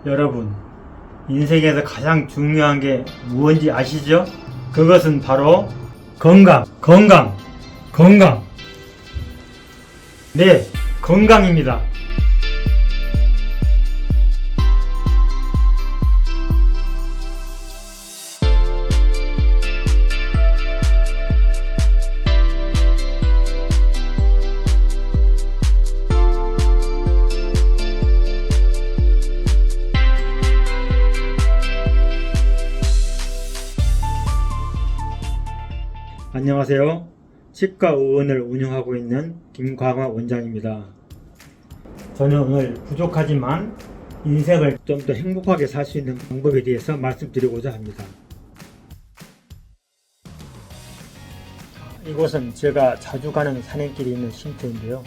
여러분, 인생에서 가장 중요한 게 무엇인지 아시죠? 그것은 바로 건강. 네, 건강입니다. 안녕하세요. 치과의원을 운영하고 있는 김광화 원장입니다. 저는 오늘 부족하지만 인생을 좀 더 행복하게 살 수 있는 방법에 대해서 말씀드리고자 합니다. 이곳은 제가 자주 가는 산행길이 있는 쉼터인데요.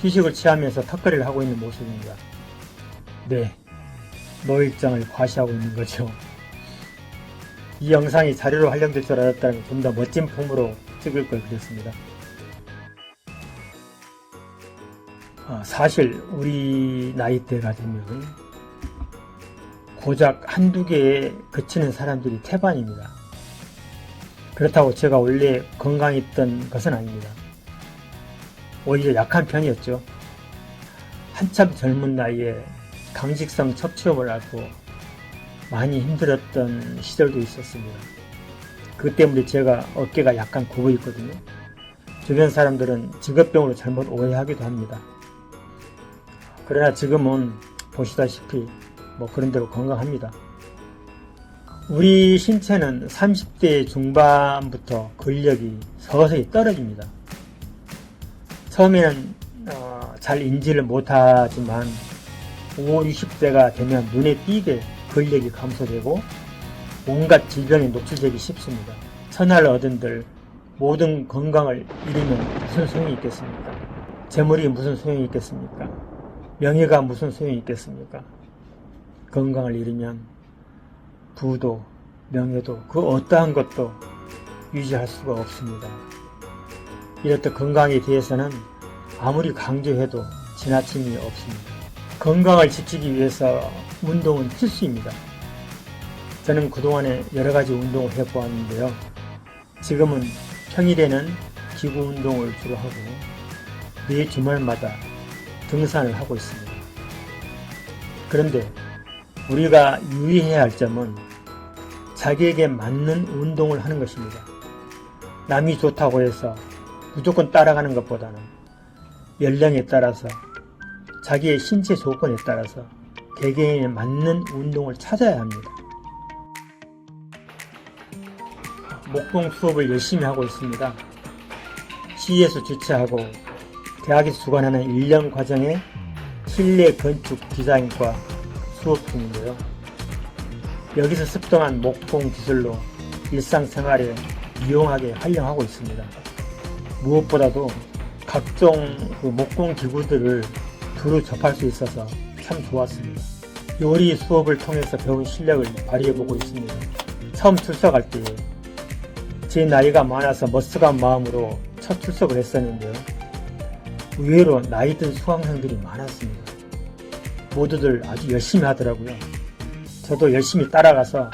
휴식을 취하면서 턱걸이를 하고 있는 모습입니다. 네, 노일장을 과시하고 있는 거죠. 이 영상이 자료로 활용될 줄 알았다면 좀 더 멋진 폼으로 찍을 걸 그랬습니다. 사실 우리 나이대가 되면 고작 한두 개에 그치는 사람들이 태반입니다. 그렇다고 제가 원래 건강했던 것은 아닙니다. 오히려 약한 편이었죠. 한참 젊은 나이에 강직성 척추염을 앓고 많이 힘들었던 시절도 있었습니다. 그 때문에 제가 어깨가 약간 굽어 있거든요. 주변 사람들은 직업병으로 잘못 오해하기도 합니다. 그러나 지금은 보시다시피 그런 대로 건강합니다. 우리 신체는 30대 중반부터 근력이 서서히 떨어집니다. 처음에는 잘 인지를 못하지만 50, 60대가 되면 눈에 띄게 근력이 감소되고 온갖 질병에 노출되기 쉽습니다. 천할 어른들 모든 건강을 잃으면 무슨 소용이 있겠습니까? 재물이 무슨 소용이 있겠습니까? 명예가 무슨 소용이 있겠습니까? 건강을 잃으면 부도, 명예도 그 어떠한 것도 유지할 수가 없습니다. 이렇듯 건강에 대해서는 아무리 강조해도 지나침이 없습니다. 건강을 지키기 위해서 운동은 필수입니다. 저는 그동안에 여러가지 운동을 해보았는데요. 지금은 평일에는 기구 운동을 주로 하고 매 주말마다 등산을 하고 있습니다. 그런데 우리가 유의해야 할 점은 자기에게 맞는 운동을 하는 것입니다. 남이 좋다고 해서 무조건 따라가는 것보다는 연령에 따라서 자기의 신체 조건에 따라서 개개인에 맞는 운동을 찾아야 합니다. 목공 수업을 열심히 하고 있습니다. 시에서 주최하고 대학에서 주관하는 1년 과정의 실내 건축 디자인과 수업 중인데요. 여기서 습득한 목공 기술로 일상생활에 유용하게 활용하고 있습니다. 무엇보다도 각종 목공 기구들을 두루 접할 수 있어서 참 좋았습니다. 요리 수업을 통해서 배운 실력을 발휘해보고 있습니다. 처음 출석할 때 제 나이가 많아서 머쓱한 마음으로 첫 출석을 했었는데요. 의외로 나이 든 수강생들이 많았습니다. 모두들 아주 열심히 하더라고요. 저도 열심히 따라가서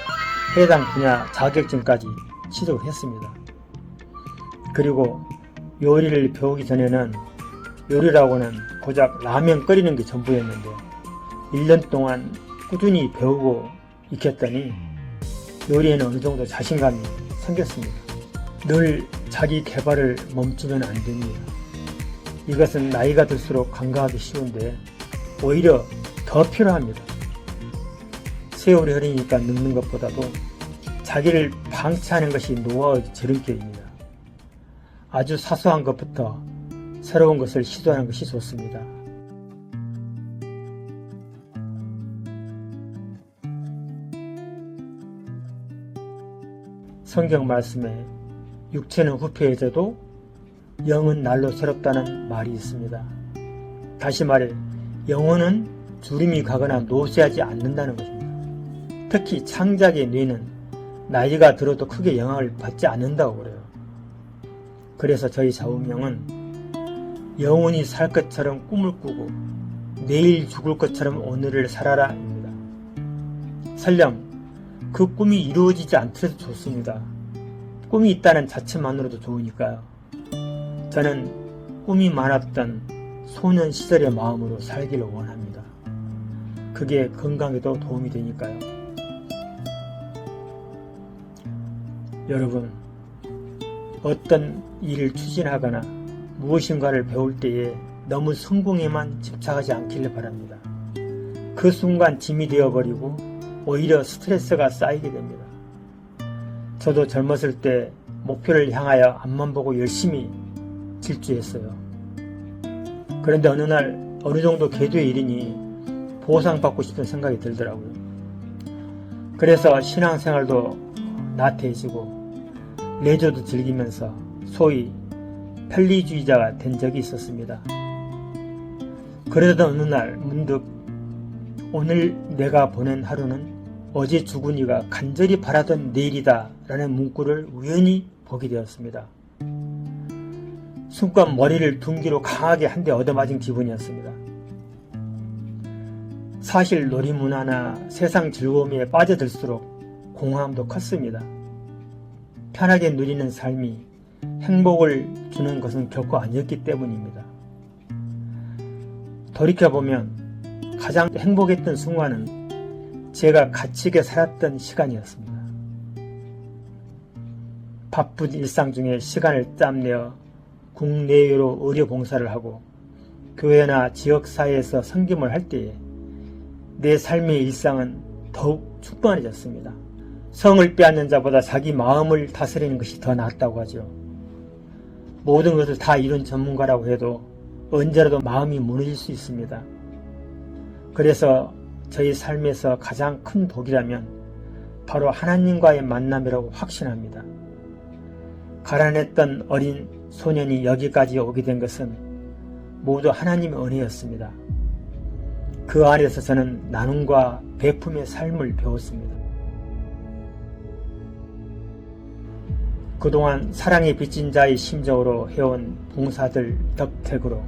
해당 분야 자격증까지 취득을 했습니다. 그리고 요리를 배우기 전에는 요리라고는 고작 라면 끓이는 게 전부였는데 1년 동안 꾸준히 배우고 익혔더니 요리에는 어느 정도 자신감이 생겼습니다. 늘 자기 개발을 멈추면 안 됩니다. 이것은 나이가 들수록 간과하기 쉬운데 오히려 더 필요합니다. 세월이 흐르니까 늙는 것보다도 자기를 방치하는 것이 노하우의 지름길입니다. 아주 사소한 것부터 새로운 것을 시도하는 것이 좋습니다. 성경 말씀에 육체는 후패해져도 영은 날로 새롭다는 말이 있습니다. 다시 말해 영혼은 주림이 가거나 노쇠하지 않는다는 것입니다. 특히 창작의 뇌는 나이가 들어도 크게 영향을 받지 않는다고 그래요. 그래서 저희 좌우명은 영원히 살 것처럼 꿈을 꾸고 내일 죽을 것처럼 오늘을 살아라 입니다. 설령 그 꿈이 이루어지지 않더라도 좋습니다. 꿈이 있다는 자체만으로도 좋으니까요. 저는 꿈이 많았던 소년 시절의 마음으로 살기를 원합니다. 그게 건강에도 도움이 되니까요. 여러분, 어떤 일을 추진하거나 무엇인가를 배울 때에 너무 성공에만 집착하지 않기를 바랍니다. 그 순간 짐이 되어버리고 오히려 스트레스가 쌓이게 됩니다. 저도 젊었을 때 목표를 향하여 앞만 보고 열심히 질주했어요. 그런데 어느 날 어느 정도 궤도에 이르니 보상받고 싶은 생각이 들더라고요. 그래서 신앙생활도 나태해지고 레저도 즐기면서 소위 편리주의자가 된 적이 있었습니다. 그러던 어느 날 문득 오늘 내가 보낸 하루는 어제 죽은 이가 간절히 바라던 내일이다 라는 문구를 우연히 보게 되었습니다. 순간 머리를 둔기로 강하게 한 대 얻어맞은 기분이었습니다. 사실 놀이문화나 세상 즐거움에 빠져들수록 공허함도 컸습니다. 편하게 누리는 삶이 행복을 주는 것은 결코 아니었기 때문입니다. 돌이켜보면 가장 행복했던 순간은 제가 가치 있게 살았던 시간이었습니다. 바쁜 일상 중에 시간을 짬내어 국내외로 의료 봉사를 하고 교회나 지역사회에서 섬김을 할 때에 내 삶의 일상은 더욱 충만해졌습니다. 성을 빼앗는 자보다 자기 마음을 다스리는 것이 더 낫다고 하죠. 모든 것을 다 이룬 전문가라고 해도 언제라도 마음이 무너질 수 있습니다. 그래서 저희 삶에서 가장 큰 복이라면 바로 하나님과의 만남이라고 확신합니다. 가난했던 어린 소년이 여기까지 오게 된 것은 모두 하나님의 은혜였습니다. 그 안에서 저는 나눔과 베품의 삶을 배웠습니다. 그동안 사랑에 빚진 자의 심정으로 해온 봉사들 덕택으로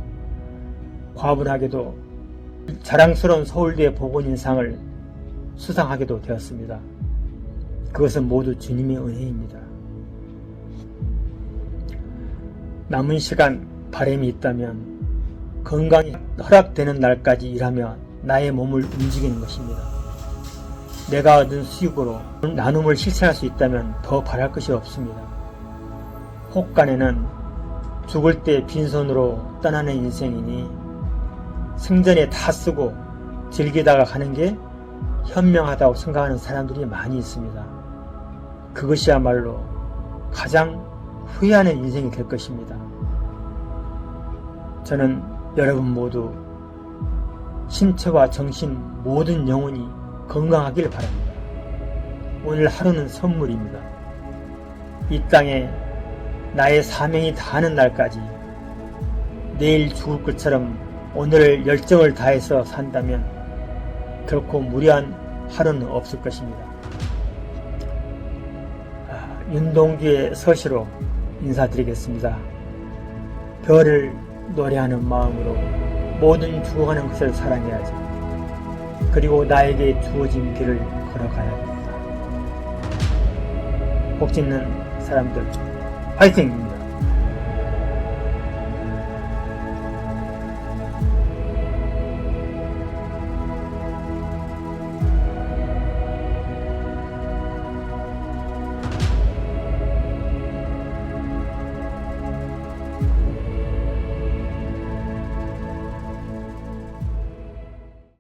과분하게도 자랑스러운 서울대 보건인상을 수상하게도 되었습니다. 그것은 모두 주님의 은혜입니다. 남은 시간 바람이 있다면 건강이 허락되는 날까지 일하며 나의 몸을 움직이는 것입니다. 내가 얻은 수익으로 나눔을 실천할 수 있다면 더 바랄 것이 없습니다. 혹간에는 죽을 때 빈손으로 떠나는 인생이니 생전에 다 쓰고 즐기다가 가는 게 현명하다고 생각하는 사람들이 많이 있습니다. 그것이야말로 가장 후회하는 인생이 될 것입니다. 저는 여러분 모두 신체와 정신 모든 영혼이 건강하길 바랍니다. 오늘 하루는 선물입니다. 이 땅에 나의 사명이 다하는 날까지 내일 죽을 것처럼 오늘 열정을 다해서 산다면 결코 무료한 하루는 없을 것입니다. 윤동주의 서시로 인사드리겠습니다. 별을 노래하는 마음으로 모든 죽어가는 것을 사랑해야지. 그리고 나에게 주어진 길을 걸어가야 합니다. 복 짓는 사람들 화이팅!